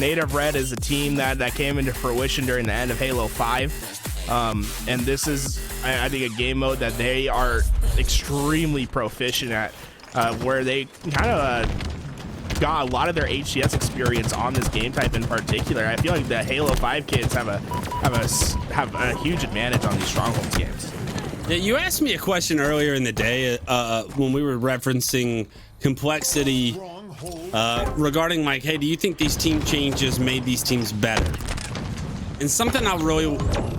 Native Red is a team that came into fruition during the end of Halo 5. And this is, I think, a game mode that they are extremely proficient at, where they kind of got a lot of their HCS experience on this game type in particular. I feel like the Halo 5 kids have a huge advantage on these Strongholds games. Yeah, you asked me a question earlier in the day when we were referencing complexity regarding like, hey, do you think these team changes made these teams better? And something I really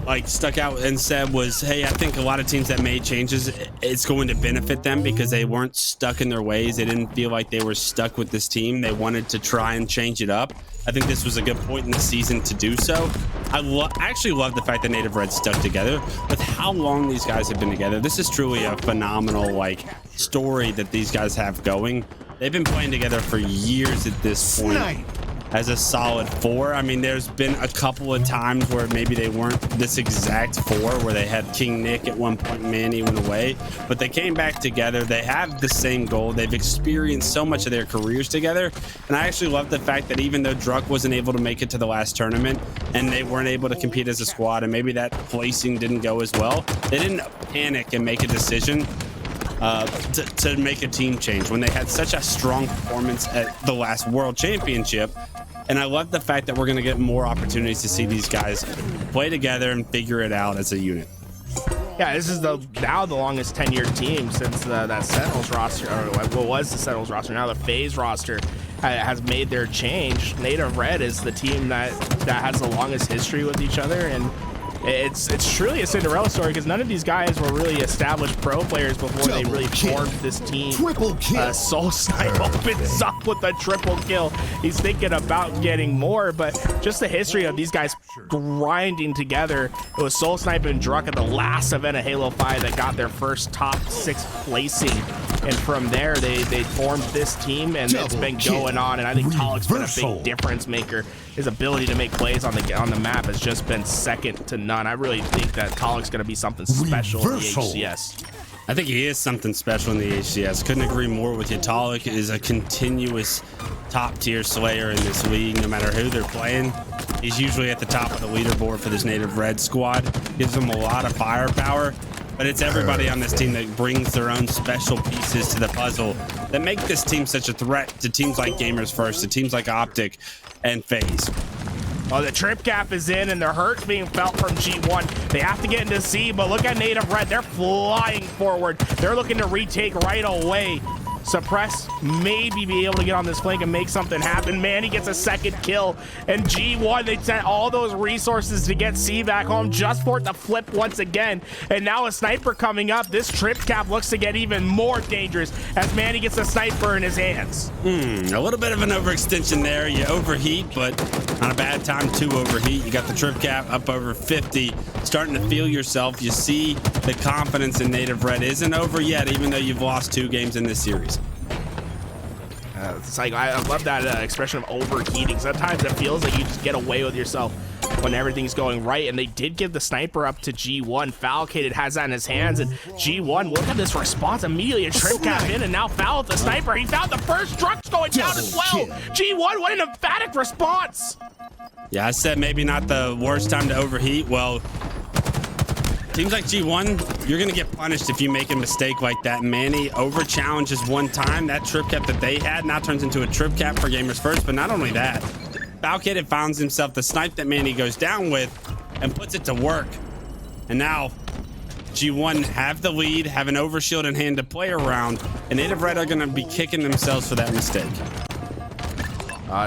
like stuck out and said was, hey, I think a lot of teams that made changes, it's going to benefit them because they weren't stuck in their ways. They didn't feel like they were stuck with this team. They wanted to try and change it up. I think this was a good point in the season to do so. I actually love the fact that Native Red stuck together with how long these guys have been together. This is truly a phenomenal like story that these guys have going. They've been playing together for years at this point as a solid 4. I mean, there's been a couple of times where maybe they weren't this exact 4, where they had King Nick at one point, Manny went away, but they came back together. They have the same goal. They've experienced so much of their careers together. And I actually love the fact that even though Druk wasn't able to make it to the last tournament and they weren't able to compete as a squad, and maybe that placing didn't go as well, they didn't panic and make a decision to make a team change when they had such a strong performance at the last World Championship. And I love the fact that we're going to get more opportunities to see these guys play together and figure it out as a unit. Yeah, this is now the longest tenured team since that Sentinels roster, or what was the Sentinels roster. Now the FaZe roster has made their change. Native Red is the team that has the longest history with each other, and it's truly a Cinderella story because none of these guys were really established pro players before they really formed this team. Triple kill. SoulSnipe opens up with a triple kill. He's thinking about getting more, but just the history of these guys grinding together. It was SoulSnipe and Druk at the last event of Halo 5 that got their first top 6 placing. And from there, they formed this team, and it's been going on. And I think Taulek's been a big difference maker. His ability to make plays on the map has just been second to none. I really think that Taulek's going to be something special in the HCS. I think he is something special in the HCS. Couldn't agree more with you. Taulek is a continuous top-tier slayer in this league, no matter who they're playing. He's usually at the top of the leaderboard for this Native Red squad. Gives them a lot of firepower. But it's everybody on this team that brings their own special pieces to the puzzle that make this team such a threat to teams like Gamers First, to teams like Optic and FaZe. Oh, the trip cap is in, and the hurt being felt from G1. They have to get into C, but look at Native Red. They're flying forward. They're looking to retake right away. Suppress, maybe be able to get on this flank and make something happen. Manny gets a second kill, and G1, they sent all those resources to get C back home just for it to flip once again. And now a sniper coming up. This trip cap looks to get even more dangerous as Manny gets a sniper in his hands. A little bit of an overextension there. You overheat, but not a bad time to overheat. You got the trip cap up over 50, starting to feel yourself. You see the confidence in Native Red isn't over yet, even though you've lost 2 games in this series. It's like, I love that expression of overheating. Sometimes it feels like you just get away with yourself when everything's going right, and they did give the sniper up to G1. Falcated has that in his hands, and G1, look at this response immediately. A trip cap in, and now Foul with the sniper. He found the first. Druk's going down as well. G1, what an emphatic response. Yeah, I said maybe not the worst time to overheat. Well, teams like G1, you're going to get punished if you make a mistake like that. Manny over challenges one time. That trip cap that they had now turns into a trip cap for Gamers First. But not only that, Falcated finds himself the snipe that Manny goes down with and puts it to work. And now G1 have the lead, have an overshield in hand to play around, and Native Red are going to be kicking themselves for that mistake.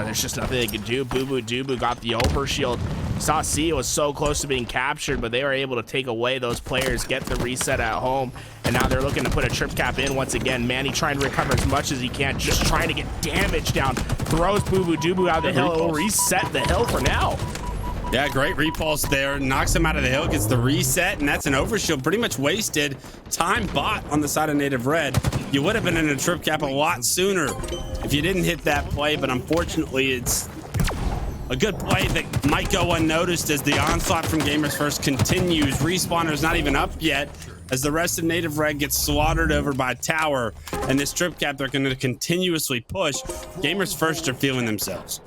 There's just nothing they could do. Bubu Dubu got the overshield. Saw C was so close to being captured, but they were able to take away those players, get the reset at home, and now they're looking to put a trip cap in once again. Manny trying to recover as much as he can, just trying to get damage down. Throws Bubu Dubu out of the hill. It'll reset the hill for now. Yeah, great repulse there. Knocks him out of the hill, gets the reset, and that's an overshield. Pretty much wasted time bot on the side of Native Red. You would have been in a trip cap a lot sooner if you didn't hit that play, but unfortunately it's a good play that might go unnoticed as the onslaught from Gamers First continues. Respawner's not even up yet as the rest of Native Red gets slaughtered over by Tower, and this trip cap they're going to continuously push. Gamers First are feeling themselves.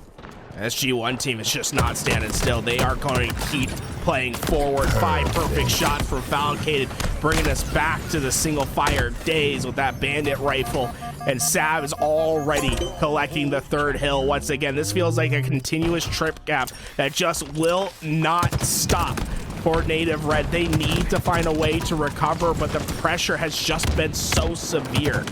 This G1 team is just not standing still. They are going to keep playing forward. 5 perfect shots from Falcated, bringing us back to the single fire days with that bandit rifle. And Sav is already collecting the 3rd hill once again. This feels like a continuous trip gap that just will not stop for Native Red. They need to find a way to recover, but the pressure has just been so severe.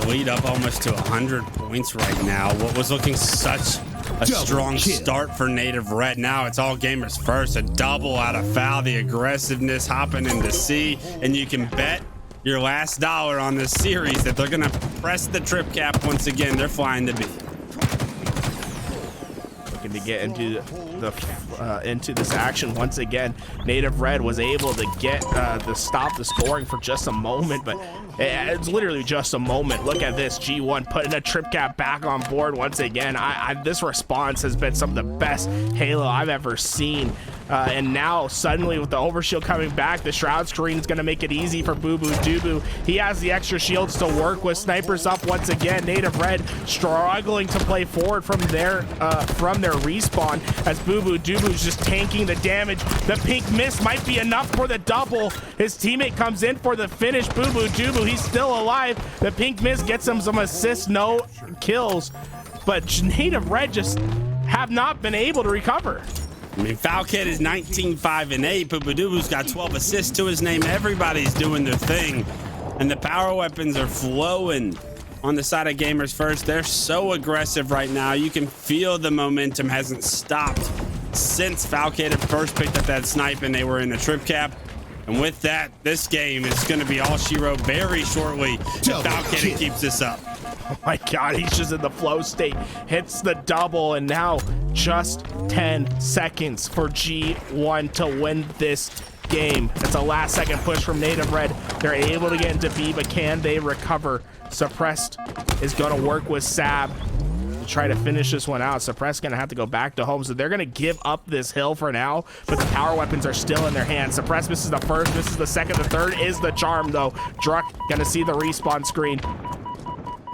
Lead up almost to 100 points right now. What was looking such a strong start for Native Red. Now it's all gamers first. A double out of foul, the aggressiveness hopping into C, and you can bet your last dollar on this series that they're gonna press the trip cap once again. They're flying to B. Looking to get into this action once again. Native Red was able to get to stop the scoring for just a moment, but it's literally just a moment. Look at this, G1 putting a trip cap back on board once again. This response has been some of the best Halo I've ever seen. And now suddenly with the overshield coming back, the shroud screen is going to make it easy for bubu dubu. He has the extra shields to work with. Snipers up once again. Native Red struggling to play forward from their respawn as bubu dubu's just tanking the damage. The pink mist might be enough for the double. His teammate comes in for the finish. Bubu dubu, he's still alive. The pink mist gets him some assists, no kills, but Native Red just have not been able to recover. I mean, Falcated is 19, 5, and 8. Bubu Dubu's got 12 assists to his name. Everybody's doing their thing, and the power weapons are flowing on the side of gamers first. They're so aggressive right now. You can feel the momentum hasn't stopped since Falcated first picked up that snipe and they were in the trip cap. And with that, this game is going to be all she wrote very shortly if Falcated keeps this up. Oh my God, he's just in the flow state. Hits the double, and now just 10 seconds for G1 to win this game. It's a last second push from Native Red. They're able to get into B, but can they recover? Suppressed is going to work with Sab to try to finish this one out. Suppressed going to have to go back to home, so they're going to give up this hill for now, but the power weapons are still in their hands. Suppressed misses the first, misses the second, the third is the charm though. Druk going to see the respawn screen.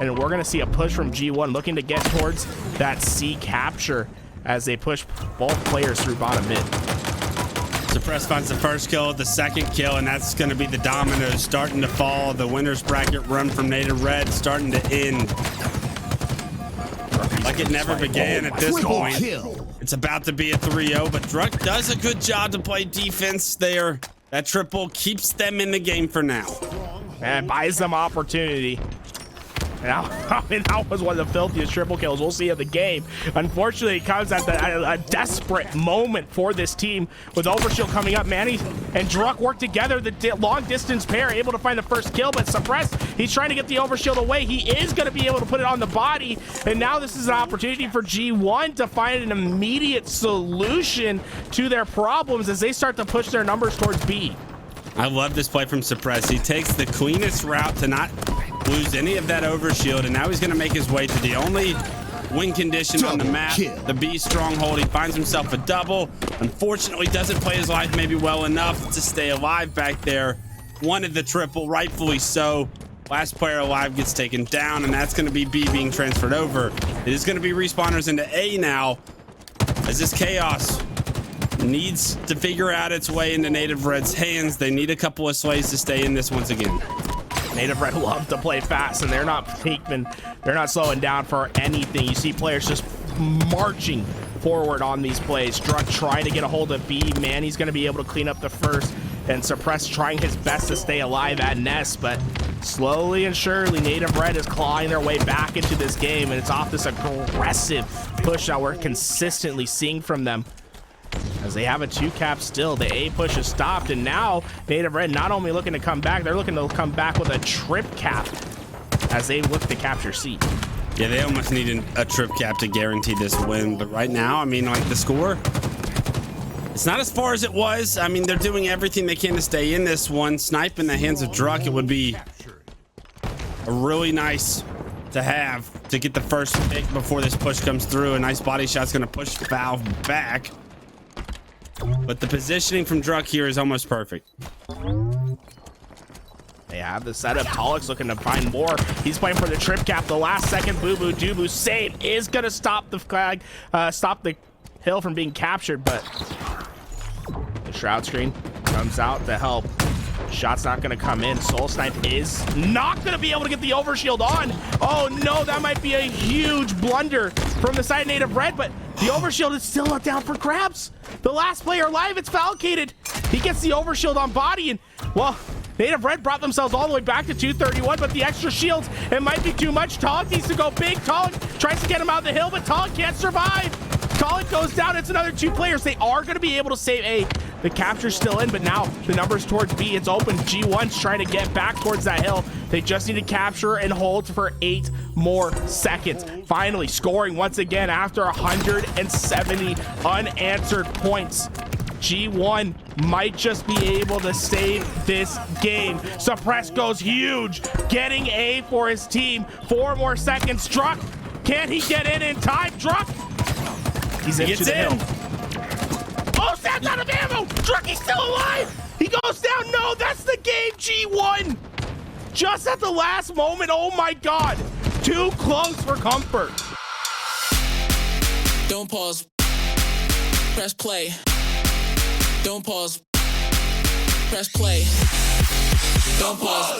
And we're going to see a push from G1 looking to get towards that C capture as they push both players through bottom mid. Suppress finds the first kill, the second kill, and that's going to be the dominoes starting to fall. The winner's bracket run from Native Red starting to end like it never began at this point. It's about to be a 3-0, but Druk does a good job to play defense there. That triple keeps them in the game for now. And buys them opportunity. I mean, that was one of the filthiest triple kills we'll see of the game. Unfortunately, it comes at a desperate moment for this team with Overshield coming up. Manny and Druk work together, the long distance pair, able to find the first kill, but Suppressed, he's trying to get the Overshield away. He is going to be able to put it on the body, and now this is an opportunity for G1 to find an immediate solution to their problems as they start to push their numbers towards B. I love this play from Suppress. He takes the cleanest route to not lose any of that overshield, and now he's going to make his way to the only win condition on the map, the B stronghold. He finds himself a double. Unfortunately, doesn't play his life maybe well enough to stay alive back there. Wanted the triple, rightfully so. Last player alive gets taken down, and that's going to be B being transferred over. It is going to be respawners into A now, as this chaos needs to figure out its way into Native Red's hands. They need a couple of slays to stay in this once again. Native Red love to play fast, and they're not slowing down for anything. You see players just marching forward on these plays. Druk trying to get a hold of B. Manny's going to be able to clean up the first, and Suppress trying his best to stay alive at Nest, but slowly and surely Native Red is clawing their way back into this game, and it's off this aggressive push that we're consistently seeing from them. As they have a 2-cap still, the A push is stopped, and now Native Red not only looking to come back, they're looking to come back with a trip cap as they look to capture C. Yeah, they almost need a trip cap to guarantee this win, but right now, I mean, like, the score, it's not as far as it was. I mean, they're doing everything they can to stay in this one. Snipe in the hands of Druk, it would be a really nice to have to get the first pick before this push comes through. A nice body shot's going to push Valve back. But the positioning from Druk here is almost perfect. They have the setup. Taulek's looking to find more. He's playing for the trip cap. The last second bubu dubu save is gonna stop the flag, stop the hill from being captured, but the shroud screen comes out to help. Shot's not gonna come in. SoulSnipe is not gonna be able to get the overshield on. Oh no, that might be a huge blunder from the side of Native Red, but the overshield is still not down for grabs. The last player alive, it's Falcated. He gets the overshield on body, and well, Native Red brought themselves all the way back to 231, but the extra shields, it might be too much. Taulek needs to go big. Taulek tries to get him out of the hill, but Taulek can't survive. Taulek goes down. It's another 2 players. They are going to be able to save A. The capture's still in, but now the numbers towards B. It's open. G1's trying to get back towards that hill. They just need to capture and hold for 8 more seconds. Finally scoring once again after 170 unanswered points. G1 might just be able to save this game. Suppress goes huge, getting A for his team. 4 more seconds. Druk, can he get in time? Druk, he's into the hill. Oh, Sam's out of ammo. Druk, he's still alive. He goes down. No, that's the game. G1 just at the last moment. Oh my God, too close for comfort. Don't pause, press play. Don't pause, press play. Don't pause.